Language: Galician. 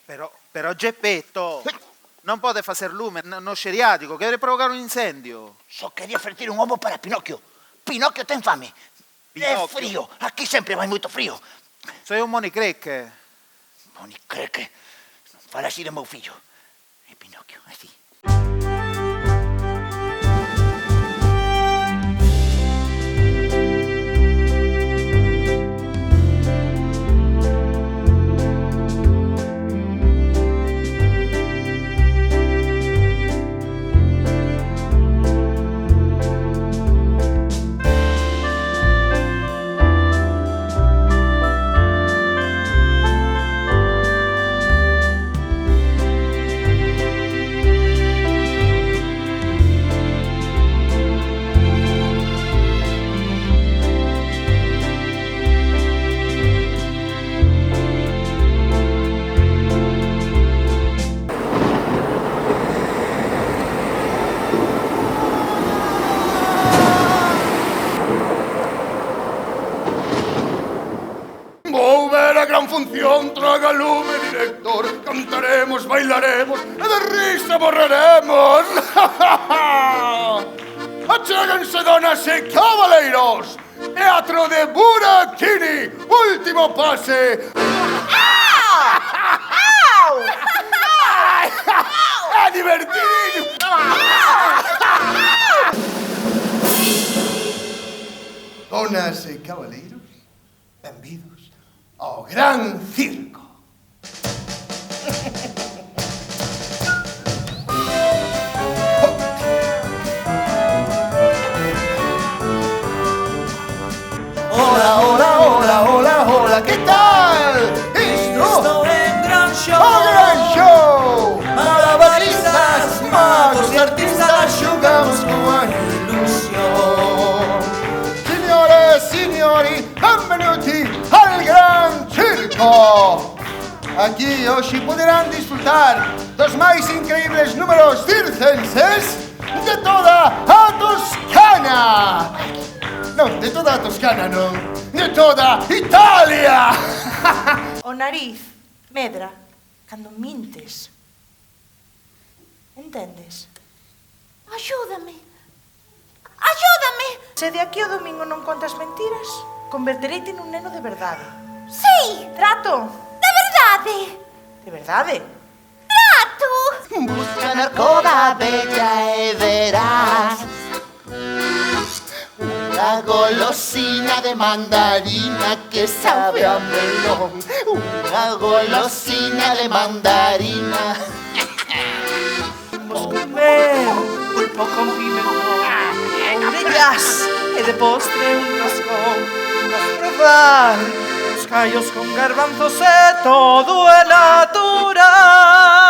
Però Geppetto non pode facer lume no xeriático, que deve provocar un incendio. Só quería ofrecer un ovo para Pinocchio. Pinocchio ten fame. É frío, aquí sempre vai moito frío. Soy un monicreque. Monicreque, non fala así de meu fillo. É Pinocchio, así. Vou ver a gran función, traga lume, director. Cantaremos, bailaremos e de risa morreremos. Achéguense, donas e cabaleiros. Teatro de Buracchini, último pase. É divertidinho. Donas e cabaleiros, benvidos ao Gran Circo. Hola, hola, hola, hola, hola, que tal? Isto é un gran show. o Gran Show. Malabaristas, magos e artistas xogamos coa ilusión. Signore e signori, benvenuti al Gran Circo. Aquí hoxe poderán disfrutar dos máis increíbles números circenses de toda a Toscana. Non, de toda a Toscana, non. De toda Italia. O nariz medra cando mintes. Entendes? Axúdame. Axúdame. Se de aquí ao domingo non contas mentiras, convertereite nun neno de verdade. Sí, Trato? de verdade. De verdade? Trato. Busca na coda bella e verás una golosina de mandarina que sabe a melón. Una golosina de mandarina. Vamos comer pulpo con pimentón, orellas e de postre un roscón. Vas probar os callos con garbanzos e todo é natural.